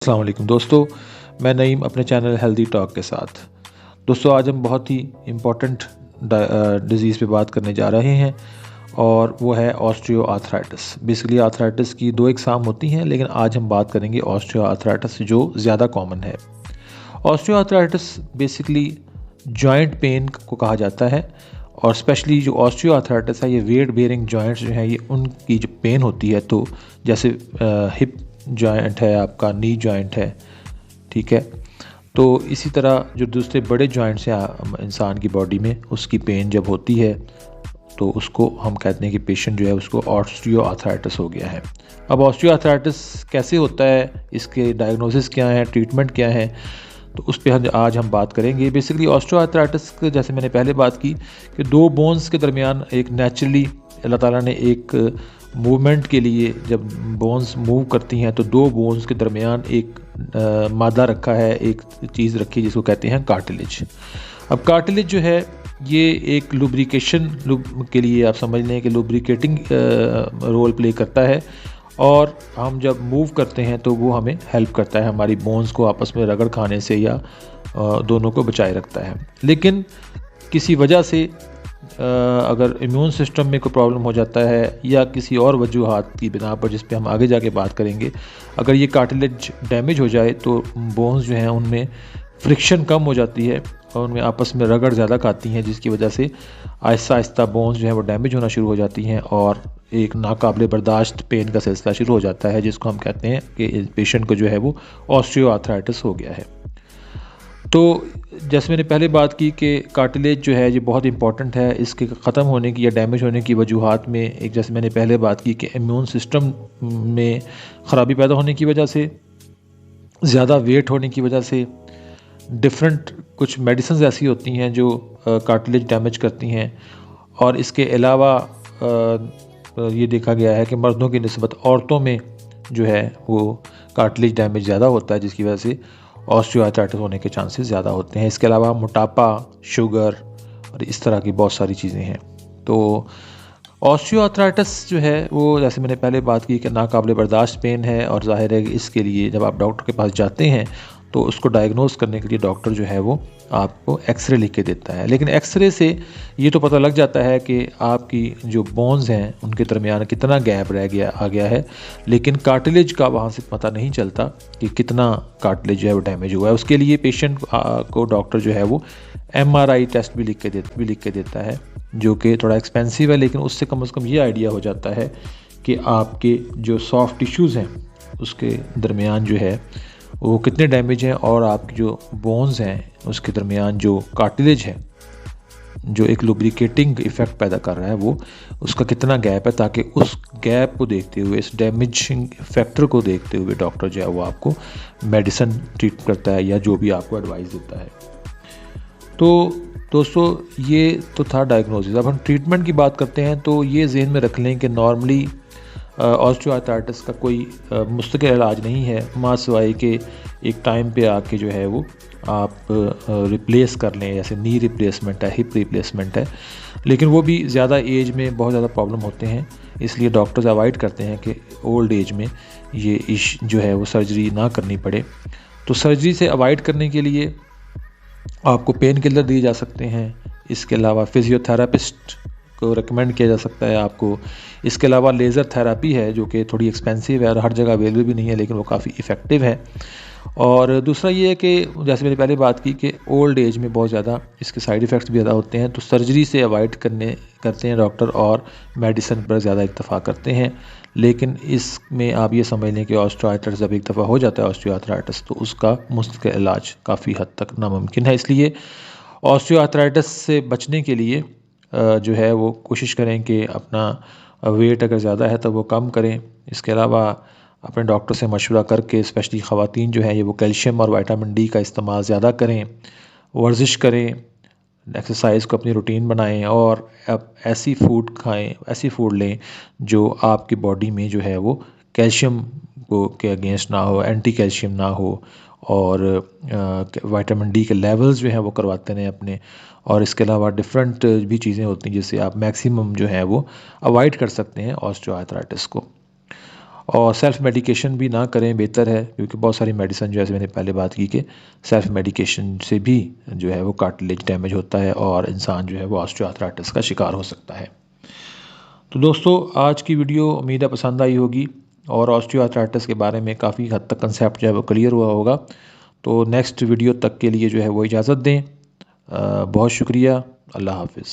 अस्सलाम वालेकुम दोस्तों, मैं नईम अपने चैनल हेल्दी टॉक के साथ। दोस्तों आज हम बहुत ही इम्पोर्टेंट डिज़ीज़ पे बात करने जा रहे हैं और वो है ऑस्टियो आर्थराइटिस। बेसिकली आर्थराइटिस की दो इकसाम होती हैं, लेकिन आज हम बात करेंगे ऑस्टियो आर्थराइटिस जो ज़्यादा कॉमन है। Osteo arthritis basically joint pain को कहा जाता है और स्पेशली जो ऑस्टियो आर्थराइटिस है ये वेट बेयरिंग जॉइंट्स जो हैं ये उनकी जो पेन होती है, तो जैसे हिप जॉइंट है, आपका नी जॉइंट है, ठीक है। तो इसी तरह जो दूसरे बड़े जॉइंट्स हैं इंसान की बॉडी में, उसकी पेन जब होती है तो उसको हम कहते हैं कि पेशेंट जो है उसको ऑस्टियो आर्थराइटिस हो गया है। अब ऑस्टियो आर्थराइटिस कैसे होता है, इसके डायग्नोसिस क्या है, ट्रीटमेंट क्या है, तो उस पर आज हम बात करेंगे। बेसिकली ऑस्टियो आर्थराइटिस जैसे मैंने पहले बात की कि दो बोन्स के दरमियान एक नेचुरली अल्लाह ताला ने एक मूवमेंट के लिए, जब बोन्स मूव करती हैं तो दो बोन्स के दरमियान एक मादा रखा है, एक चीज़ रखी जिसको कहते हैं कार्टिलेज। अब कार्टिलेज जो है ये एक लुब्रिकेशन के लिए आप समझ लें कि लुब्रिकेटिंग रोल प्ले करता है और हम जब मूव करते हैं तो वो हमें हेल्प करता है, हमारी बोन्स को आपस में रगड़ खाने से या दोनों को बचाए रखता है। लेकिन किसी वजह से अगर इम्यून सिस्टम में कोई प्रॉब्लम हो जाता है या किसी और वजूहात की बिना पर, जिस पे हम आगे जाके बात करेंगे, अगर ये कार्टिलेज डैमेज हो जाए तो बोन्स जो हैं उनमें फ्रिक्शन कम हो जाती है और उनमें आपस में रगड़ ज़्यादा खाती हैं, जिसकी वजह से आहिस्ता आहिस्ता बोन्स जो है वो डैमेज होना शुरू हो जाती हैं और एक नाकाबिले बर्दाश्त पेन का सिलसिला शुरू हो जाता है, जिसको हम कहते हैं कि पेशेंट को जो है वो ऑस्टियो आर्थराइटिस हो गया है। तो जैसे मैंने पहले बात की कि कार्टिलेज जो है ये बहुत इंपॉर्टेंट है, इसके ख़त्म होने की या डैमेज होने की वजूहात में एक, जैसे मैंने पहले बात की कि इम्यून सिस्टम में ख़राबी पैदा होने की वजह से, ज़्यादा वेट होने की वजह से, डिफरेंट कुछ मेडिसिन ऐसी होती हैं जो कार्टिलेज डैमेज करती हैं। और इसके अलावा ये देखा गया है कि मर्दों की निस्बत औरतों में जो है वो कार्टिलेज डैमेज ज़्यादा होता है, जिसकी वजह से ऑस्टियो आर्थराइटिस होने के चांसेस ज़्यादा होते हैं। इसके अलावा मोटापा, शुगर और इस तरह की बहुत सारी चीज़ें हैं। तो ऑस्टियो आर्थराइटिस जो है वो, जैसे मैंने पहले बात की कि नाकाबिले बर्दाश्त पेन है और ज़ाहिर है कि इसके लिए जब आप डॉक्टर के पास जाते हैं तो उसको डायग्नोस करने के लिए डॉक्टर जो है वो आपको एक्सरे लिख के देता है। लेकिन एक्सरे से ये तो पता लग जाता है कि आपकी जो बोन्स हैं उनके दरमियान कितना गैप आ गया है, लेकिन कार्टिलेज का वहाँ से पता नहीं चलता कि कितना कार्टिलेज जो है वो डैमेज हुआ है। उसके लिए पेशेंट को डॉक्टर जो है वो MRI टेस्ट भी लिख के देता है, जो कि थोड़ा एक्सपेंसिव है, लेकिन उससे कम से कम ये आइडिया हो जाता है कि आपके जो सॉफ्ट टिश्यूज़ हैं उसके दरमियान जो है वो कितने डैमेज हैं और आपकी जो बोन्स हैं उसके दरमियान जो कार्टिलेज है, जो एक लुब्रिकेटिंग इफ़ेक्ट पैदा कर रहा है, वो उसका कितना गैप है, ताकि उस गैप को देखते हुए, इस डैमेजिंग फैक्टर को देखते हुए डॉक्टर जो है वो आपको मेडिसिन ट्रीट करता है या जो भी आपको एडवाइस देता है। तो दोस्तों ये तो था डायग्नोसिस। अब हम ट्रीटमेंट की बात करते हैं तो ये ज़हन में रख लें कि नॉर्मली ऑस्टियो आर्थराइटिस का कोई मुस्तकिल इलाज नहीं है, माँ सिवाय के एक टाइम पे आके जो है वो आप रिप्लेस कर लें, जैसे नी रिप्लेसमेंट है, हिप रिप्लेसमेंट है, लेकिन वो भी ज़्यादा एज में बहुत ज़्यादा प्रॉब्लम होते हैं, इसलिए डॉक्टर्स अवॉइड करते हैं कि ओल्ड एज में ये जो है वो सर्जरी ना करनी पड़े। तो सर्जरी से अवॉइड करने के लिए आपको पेन किलर दिए जा सकते हैं। इसके अलावा फिजियोथेरापिस्ट को रिकमेंड किया जा सकता है आपको। इसके अलावा लेज़र थेरेपी है जो कि थोड़ी एक्सपेंसिव है और हर जगह अवेलेबल भी नहीं है, लेकिन वो काफ़ी इफ़ेक्टिव है। और दूसरा ये है कि जैसे मैंने पहले बात की कि ओल्ड एज में बहुत ज़्यादा इसके साइड इफ़ेक्ट्स भी ज़्यादा होते हैं, तो सर्जरी से अवॉइड करते हैं डॉक्टर और मेडिसिन पर ज़्यादा इत्तफाक करते हैं। लेकिन इसमें आप ये समझ लें कि ऑस्टियो आर्थराइटिस जब एक दफ़ा हो जाता है ऑस्टियो आर्थराइटिस, तो उसका मुस्तकिल इलाज काफ़ी हद तक नामुमकिन है। इसलिए ऑस्टियो आर्थराइटिस से बचने के लिए जो है वो कोशिश करें कि अपना वेट अगर ज़्यादा है तो वो कम करें। इसके अलावा अपने डॉक्टर से मशवरा करके, स्पेशली ख़वातीन जो है ये वो कैल्शियम और विटामिन डी का इस्तेमाल ज़्यादा करें, वर्जिश करें, एक्सरसाइज को अपनी रूटीन बनाएं और अब ऐसी फूड खाएं, ऐसी फूड लें जो आपकी बॉडी में जो है वो कैल्शियम को के अगेंस्ट ना हो, एंटी कैल्शियम ना हो, और विटामिन डी के लेवल्स जो हैं वो करवाते रहें अपने। और इसके अलावा डिफरेंट भी चीज़ें होती हैं जिससे आप मैक्सिमम जो है वो अवॉइड कर सकते हैं ऑस्टियो आर्थराइटिस को। और सेल्फ़ मेडिकेशन भी ना करें, बेहतर है, क्योंकि बहुत सारी मेडिसिन जैसे मैंने पहले बात की कि सेल्फ़ मेडिकेशन से भी जो है वो कार्टिलेज डैमेज होता है और इंसान जो है वो ऑस्टियोआर्थराइटिस का शिकार हो सकता है। तो दोस्तों, आज की वीडियो उम्मीद है पसंद आई होगी और ऑस्टियोआर्थराइटिस के बारे में काफ़ी हद तक कंसेप्ट जो है वो क्लियर हुआ होगा। तो नेक्स्ट वीडियो तक के लिए जो है वो इजाज़त दें। बहुत शुक्रिया। अल्लाह हाफ़िज़।